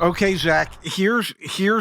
Okay, Zach, here's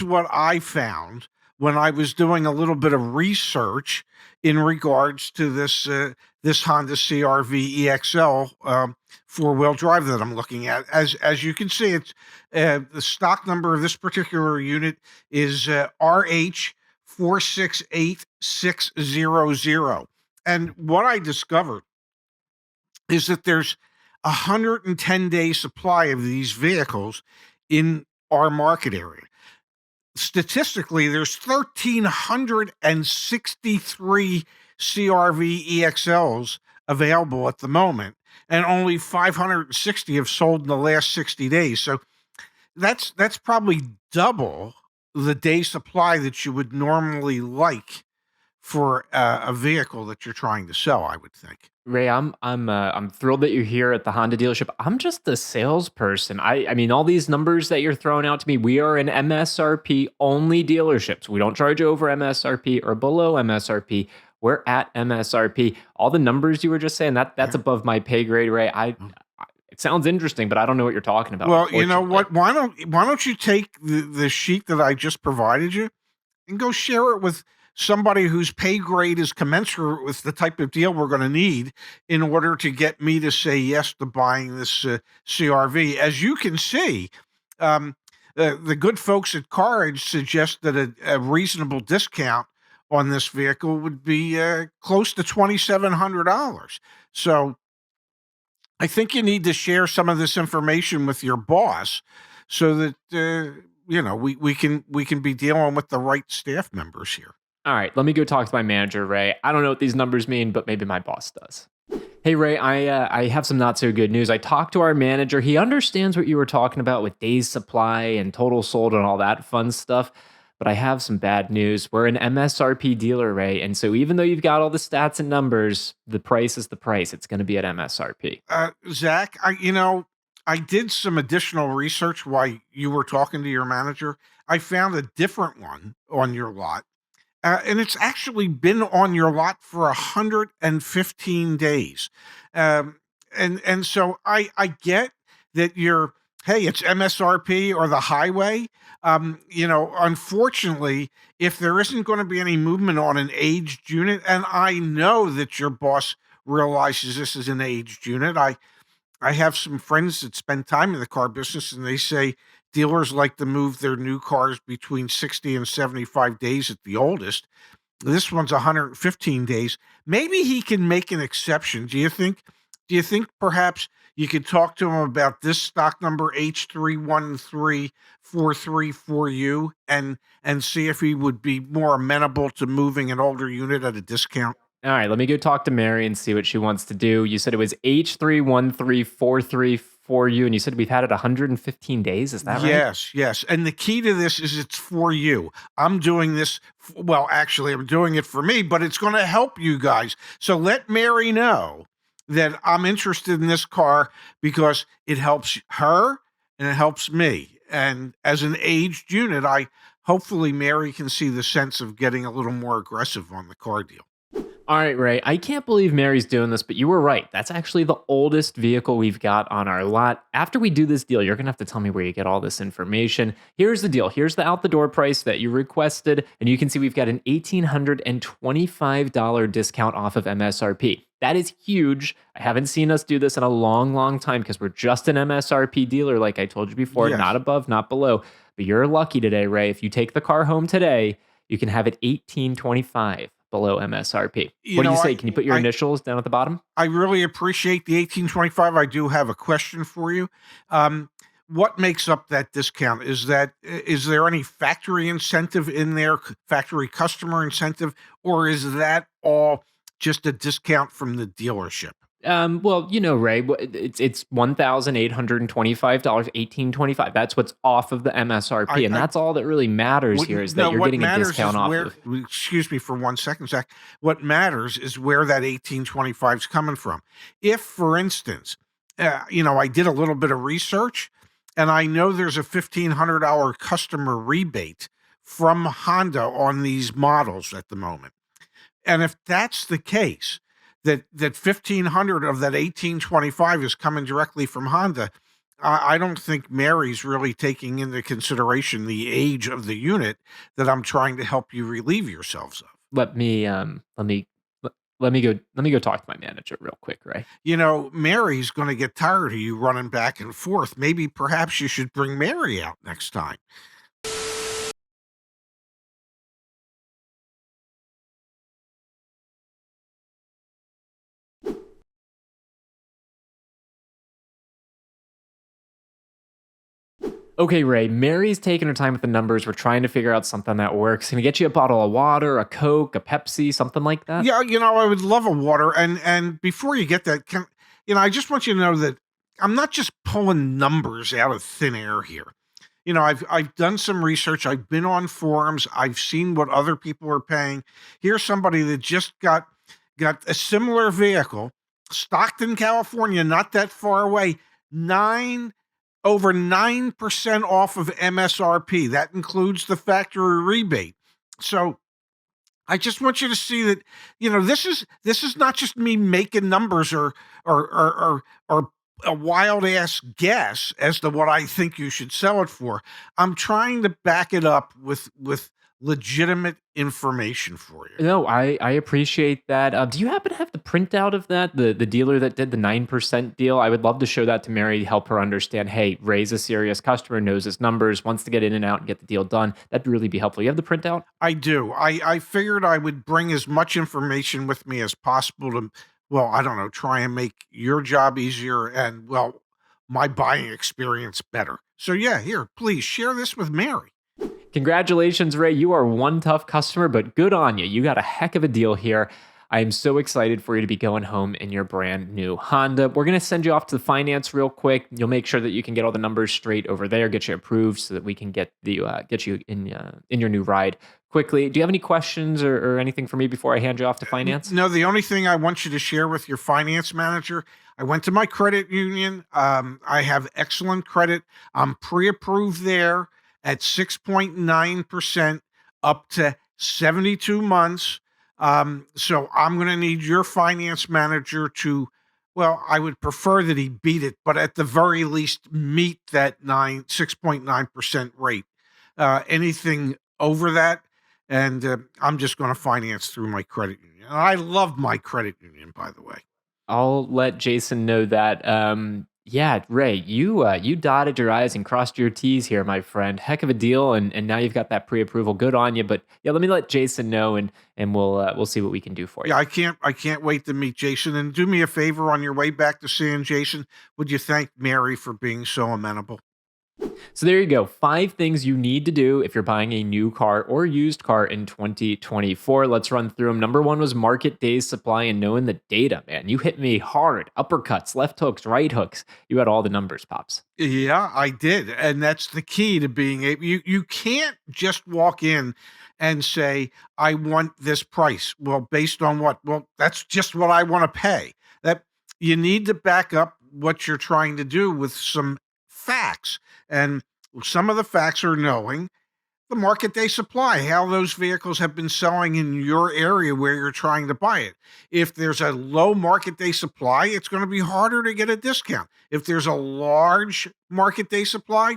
what I found when I was doing a little bit of research in regards to this Honda CRV EXL four-wheel drive that I'm looking at. As you can see, it's the stock number of this particular unit is RH468600. And what I discovered is that there's a 110-day supply of these vehicles in our market area. Statistically, there's 1,363 CRV EXLs available at the moment, and only 560 have sold in the last 60 days. So that's probably double the day supply that you would normally like for a vehicle that you're trying to sell, I would think. Ray, I'm thrilled that you're here at the Honda dealership. I'm just a salesperson. I mean, all these numbers that you're throwing out to me, we are an MSRP only dealerships. We don't charge over MSRP or below MSRP. We're at MSRP. All the numbers you were just saying, that's Yeah. above my pay grade, Ray. It sounds interesting, but I don't know what you're talking about. Well, you know Unfortunately. what? Why don't you take the sheet that I just provided you and go share it with somebody whose pay grade is commensurate with the type of deal we're going to need in order to get me to say yes to buying this CRV. As you can see, um, the good folks at CarEdge suggest that a reasonable discount on this vehicle would be close to $2,700. So I think you need to share some of this information with your boss so that we can be dealing with the right staff members here. All right, let me go talk to my manager, Ray. I don't know what these numbers mean, but maybe my boss does. Hey Ray, I have some not so good news. I talked to our manager. He understands what you were talking about with days supply and total sold and all that fun stuff. But I have some bad news. We're an MSRP dealer, Ray, and so even though you've got all the stats and numbers, the price is the price. It's going to be at MSRP. Zach, I did some additional research while you were talking to your manager. I found a different one on your lot. And it's actually been on your lot for 115 days. Um, and so I get that hey, it's MSRP or the highway. Unfortunately, if there isn't going to be any movement on an aged unit, and I know that your boss realizes this is an aged unit. I have some friends that spend time in the car business, and they say dealers like to move their new cars between 60 and 75 days at the oldest. This one's 115 days. Maybe he can make an exception. Do you think perhaps you could talk to him about this stock number H313434U and see if he would be more amenable to moving an older unit at a discount? All right, let me go talk to Mary and see what she wants to do. You said it was H313434U, and you said we've had it 115 days. Is that right? Yes, yes. And the key to this is it's for you. I'm doing this, well, actually, I'm doing it for me, but it's going to help you guys. So let Mary know that I'm interested in this car because it helps her and it helps me. And as an aged unit, hopefully Mary can see the sense of getting a little more aggressive on the car deal. All right, Ray. I can't believe Mary's doing this, but you were right. That's actually the oldest vehicle we've got on our lot. After we do this deal, you're going to have to tell me where you get all this information. Here's the deal. Here's the out the door price that you requested. And you can see we've got an $1,825 discount off of MSRP. That is huge. I haven't seen us do this in a long, long time because we're just an MSRP dealer, like I told you before, Yes. not above, not below. But you're lucky today, Ray. If you take the car home today, you can have it 1825 below MSRP. You What do know, you say? I, Can you put your I, initials down at the bottom? I really appreciate the 1825. I do have a question for you. What makes up that discount? Is there any factory incentive in there, factory customer incentive, or is that all just a discount from the dealership? Well, Ray, it's $1,825, 1825. That's what's off of the MSRP, and I that's all that really matters what, here is that no, you're what getting a matters discount is off where. of. Excuse me for 1 second, Zach. What matters is where that 1825 is coming from. If, for instance, I did a little bit of research, and I know there's a $1,500 customer rebate from Honda on these models at the moment. And if that's the case, that 1,500 of that 1825 is coming directly from Honda, I don't think Mary's really taking into consideration the age of the unit that I'm trying to help you relieve yourselves of. Let me let me let, let me go talk to my manager real quick, Ray. You know, Mary's going to get tired of you running back and forth. Maybe perhaps you should bring Mary out next time. Okay, Ray, Mary's taking her time with the numbers. We're trying to figure out something that works. Can we get you a bottle of water, a Coke, a Pepsi, something like that? Yeah, I would love a water. And before you get that, I just want you to know that I'm not just pulling numbers out of thin air here. I've done some research. I've been on forums. I've seen what other people are paying. Here's somebody that just got a similar vehicle, Stockton, California, not that far away, nine over 9% off of MSRP. That includes the factory rebate. So I just want you to see that this is not just me making numbers or a wild ass guess as to what I think you should sell it for. I'm trying to back it up with legitimate information for you. No, I appreciate that. Do you happen to have the printout of that? The dealer that did the 9% deal? I would love to show that to Mary, help her understand, hey, Ray's a serious customer, knows his numbers, wants to get in and out and get the deal done. That'd really be helpful. You have the printout? I do. I figured I would bring as much information with me as possible to, well, I don't know, try and make your job easier and, well, my buying experience better. So yeah, here, please share this with Mary. Congratulations, Ray. You are one tough customer, but good on you. You got a heck of a deal here. I am so excited for you to be going home in your brand new Honda. We're going to send you off to the finance real quick. You'll make sure that you can get all the numbers straight over there, get you approved so that we can get you in your new ride quickly. Do you have any questions or anything for me before I hand you off to finance? No, the only thing I want you to share with your finance manager, I went to my credit union. I have excellent credit. I'm pre-approved there at 6.9% up to 72 months. So I'm going to need your finance manager to, well, I would prefer that he beat it, but at the very least meet that 6.9% rate. Anything over that, and I'm just going to finance through my credit union. And I love my credit union, by the way. I'll let Jason know that. Yeah, Ray, you dotted your I's and crossed your T's here, my friend. Heck of a deal, and now you've got that pre-approval. Good on you. But yeah, let me let Jason know, and we'll see what we can do for you. Yeah, I can't wait to meet Jason. And do me a favor on your way back to seeing Jason. Would you thank Mary for being so amenable? So there you go. 5 things you need to do if you're buying a new car or used car in 2024. Let's run through them. Number 1 was market days supply and knowing the data, man. You hit me hard. Uppercuts, left hooks, right hooks. You had all the numbers, Pops. Yeah, I did. And that's the key to being able, you can't just walk in and say, I want this price. Well, based on what? Well, that's just what I want to pay. That you need to back up what you're trying to do with some facts. And some of the facts are knowing the market day supply, how those vehicles have been selling in your area where you're trying to buy it. If there's a low market day supply, it's going to be harder to get a discount. If there's a large market day supply,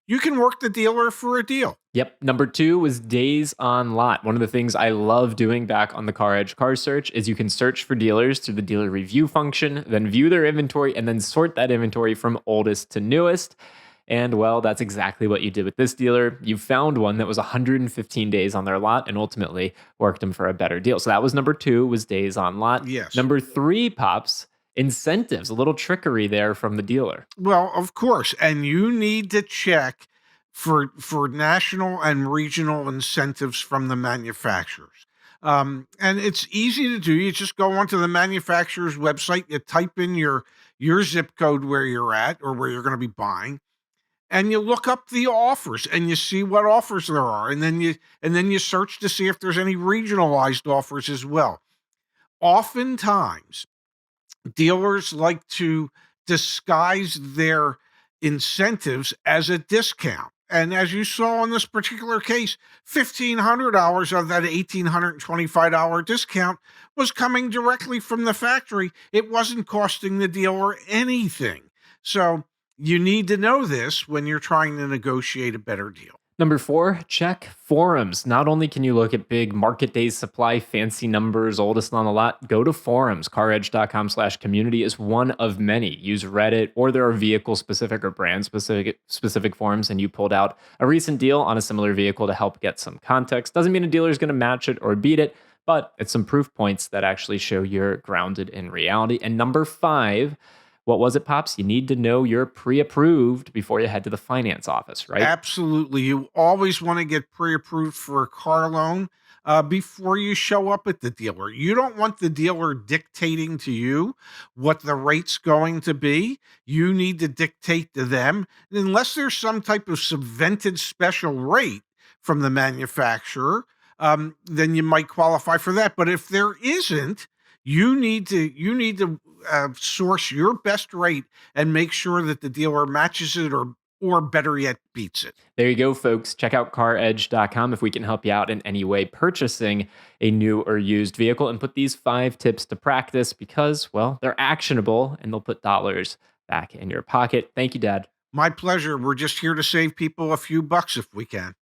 you can work the dealer for a deal. Yep. Number 2 was days on lot. One of the things I love doing back on the CarEdge car search is you can search for dealers through the dealer review function, then view their inventory, and then sort that inventory from oldest to newest. And well, that's exactly what you did with this dealer. You found one that was 115 days on their lot and ultimately worked them for a better deal. So that was number 2, was days on lot. Yes. Number 3, Pops, incentives, a little trickery there from the dealer. Well, of course. And you need to check for national and regional incentives from the manufacturers. And it's easy to do. You just go onto the manufacturer's website, you type in your zip code where you're at or where you're going to be buying, and you look up the offers and you see what offers there are, and then you search to see if there's any regionalized offers as well. Oftentimes, dealers like to disguise their incentives as a discount. And as you saw in this particular case, $1,500 of that $1,825 discount was coming directly from the factory. It wasn't costing the dealer anything. So You need to know this when you're trying to negotiate a better deal. Number 4, check forums. Not only can you look at big market days supply, fancy numbers, oldest on the lot, go to forums. CarEdge.com/community is one of many. Use Reddit, or there are vehicle specific or brand specific forums, and you pulled out a recent deal on a similar vehicle to help get some context. Doesn't mean a dealer is going to match it or beat it, but it's some proof points that actually show you're grounded in reality. And number 5, what was it, Pops? You need to know you're pre-approved before you head to the finance office, right? Absolutely. You always want to get pre approved for a car loan before you show up at the dealer. You don't want the dealer dictating to you what the rate's going to be. You need to dictate to them, unless there's some type of subvented special rate from the manufacturer. Then you might qualify for that. But if there isn't, you need to source your best rate and make sure that the dealer matches it, or better yet, beats it. There you go, folks. Check out caredge.com if we can help you out in any way purchasing a new or used vehicle, and put these 5 tips to practice because, well, they're actionable and they'll put dollars back in your pocket. Thank you, Dad. My pleasure. We're just here to save people a few bucks if we can.